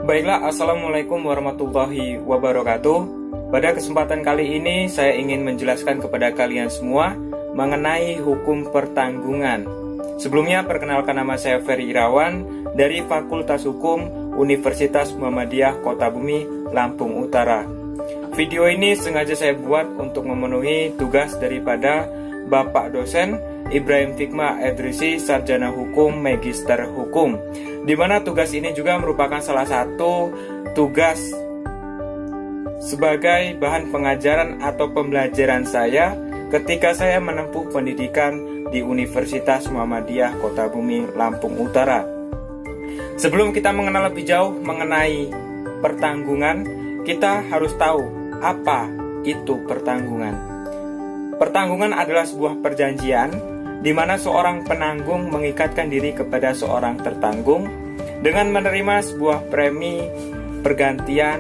Baiklah, Assalamualaikum warahmatullahi wabarakatuh. Pada kesempatan kali ini saya ingin menjelaskan kepada kalian semua mengenai hukum pertanggungan. Sebelumnya perkenalkan, nama saya Ferry Irawan dari Fakultas Hukum Universitas Muhammadiyah Kota Bumi, Lampung Utara. Video ini sengaja saya buat untuk memenuhi tugas daripada Bapak dosen Ibrahim Fikma Edrisi, Sarjana Hukum, Magister Hukum, di mana tugas ini juga merupakan salah satu tugas sebagai bahan pengajaran atau pembelajaran saya ketika saya menempuh pendidikan di Universitas Muhammadiyah Kota Bumi, Lampung Utara. Sebelum kita mengenal lebih jauh mengenai pertanggungan, kita harus tahu apa itu pertanggungan. Pertanggungan adalah sebuah perjanjian di mana seorang penanggung mengikatkan diri kepada seorang tertanggung dengan menerima sebuah premi pergantian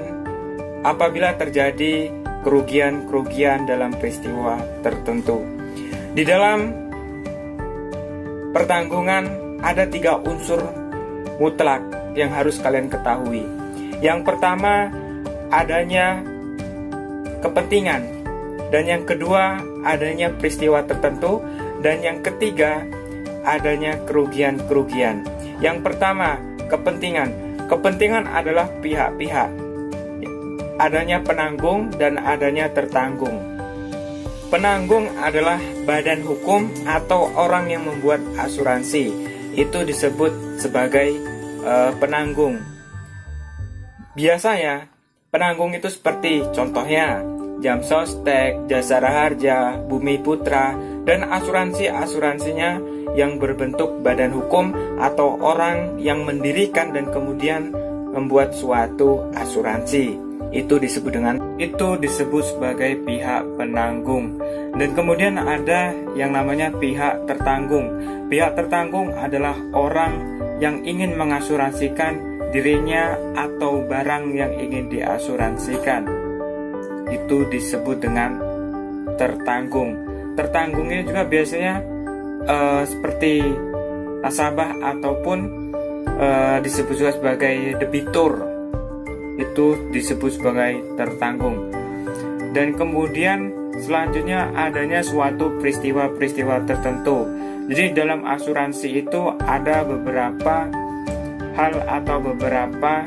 apabila terjadi kerugian-kerugian dalam peristiwa tertentu. Di dalam pertanggungan ada 3 unsur mutlak yang harus kalian ketahui. Yang pertama, adanya kepentingan, dan yang kedua, adanya peristiwa tertentu, dan yang ketiga, adanya kerugian-kerugian. Yang pertama, kepentingan. Kepentingan adalah pihak-pihak. Adanya penanggung dan adanya tertanggung. Penanggung adalah badan hukum atau orang yang membuat asuransi. Itu disebut sebagai penanggung. Biasanya, penanggung itu seperti contohnya Jam Sostek, Jasara Harja, Bumi Putra, dan asuransi-asuransinya yang berbentuk badan hukum atau orang yang mendirikan dan kemudian membuat suatu asuransi. Itu disebut sebagai pihak penanggung. Dan kemudian ada yang namanya pihak tertanggung. Pihak tertanggung adalah orang yang ingin mengasuransikan dirinya atau barang yang ingin diasuransikan. Itu disebut dengan tertanggung. Tertanggung ini juga biasanya seperti nasabah ataupun disebut juga sebagai debitur. Itu disebut sebagai tertanggung. Dan kemudian selanjutnya adanya suatu peristiwa-peristiwa tertentu. Jadi dalam asuransi itu ada beberapa hal atau beberapa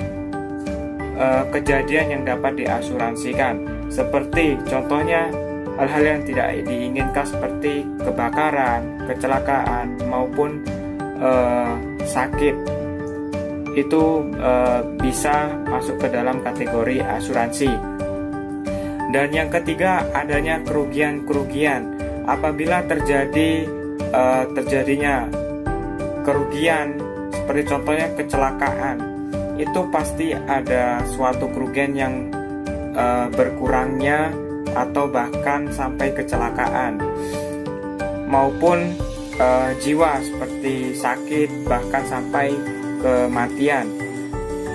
kejadian yang dapat diasuransikan. Seperti contohnya hal-hal yang tidak diinginkan seperti kebakaran, kecelakaan, maupun sakit. Itu bisa masuk ke dalam kategori asuransi. Dan yang ketiga, adanya kerugian-kerugian. Apabila terjadinya kerugian seperti contohnya kecelakaan, itu pasti ada suatu kerugian yang berkurangnya atau bahkan sampai kecelakaan, maupun jiwa seperti sakit bahkan sampai kematian.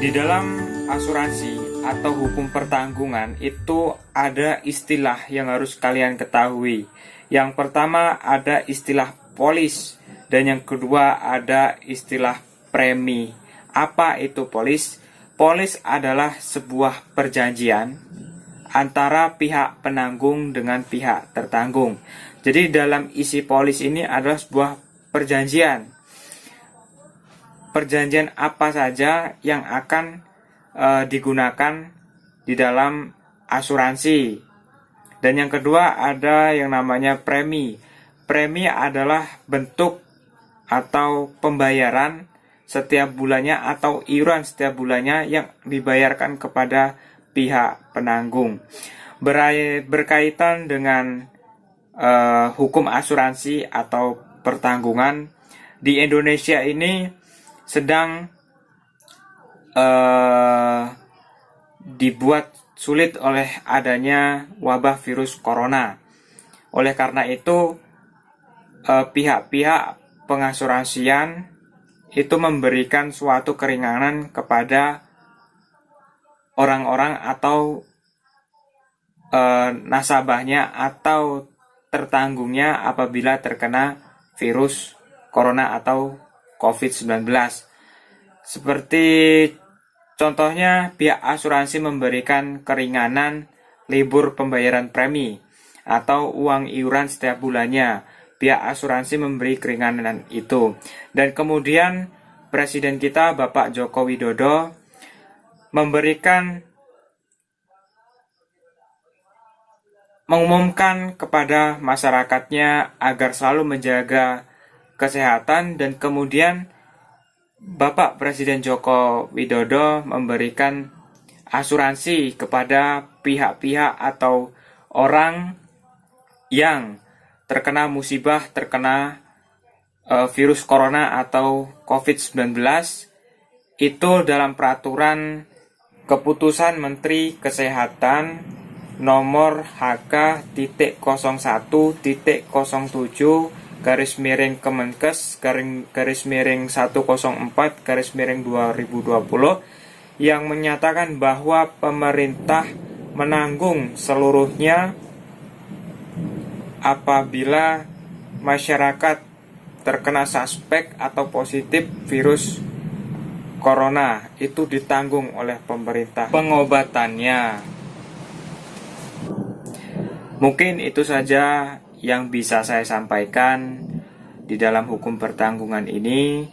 Di dalam asuransi atau hukum pertanggungan itu ada istilah yang harus kalian ketahui. Yang pertama ada istilah polis, dan yang kedua ada istilah premi. Apa itu polis? Polis adalah sebuah perjanjian antara pihak penanggung dengan pihak tertanggung. Jadi dalam isi polis ini adalah sebuah perjanjian. Perjanjian apa saja yang akan digunakan di dalam asuransi. Dan yang kedua ada yang namanya premi. Premi adalah bentuk atau pembayaran setiap bulannya atau iuran setiap bulannya yang dibayarkan kepada pihak penanggung. Berkaitan dengan hukum asuransi atau pertanggungan di Indonesia ini sedang dibuat sulit oleh adanya wabah virus corona. Oleh karena itu pihak-pihak pengasuransian itu memberikan suatu keringanan kepada orang-orang atau nasabahnya atau tertanggungnya apabila terkena virus corona atau COVID-19. Seperti Contohnya, pihak asuransi memberikan keringanan libur pembayaran premi atau uang iuran setiap bulannya. Pihak asuransi memberi keringanan itu. Dan kemudian Presiden kita Bapak Joko Widodo mengumumkan kepada masyarakatnya agar selalu menjaga kesehatan, dan kemudian Bapak Presiden Joko Widodo memberikan asuransi kepada pihak-pihak atau orang yang terkena musibah, terkena virus corona atau COVID-19, itu dalam peraturan keputusan Menteri Kesehatan nomor HK.01.07 Kemenkes _104 _2020 yang menyatakan bahwa pemerintah menanggung seluruhnya apabila masyarakat terkena suspek atau positif virus corona, itu ditanggung oleh pemerintah pengobatannya. Mungkin itu saja yang bisa saya sampaikan di dalam hukum pertanggungan ini.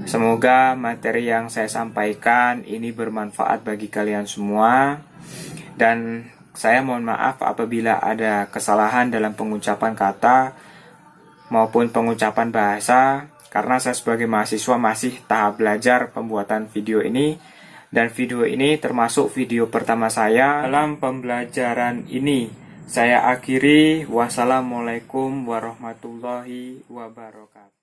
Semoga materi yang saya sampaikan ini bermanfaat bagi kalian semua. Dan saya mohon maaf apabila ada kesalahan dalam pengucapan kata maupun pengucapan bahasa, karena saya sebagai mahasiswa masih tahap belajar pembuatan video ini. Dan video ini termasuk video pertama saya dalam pembelajaran ini. Saya akhiri, wassalamualaikum warahmatullahi wabarakatuh.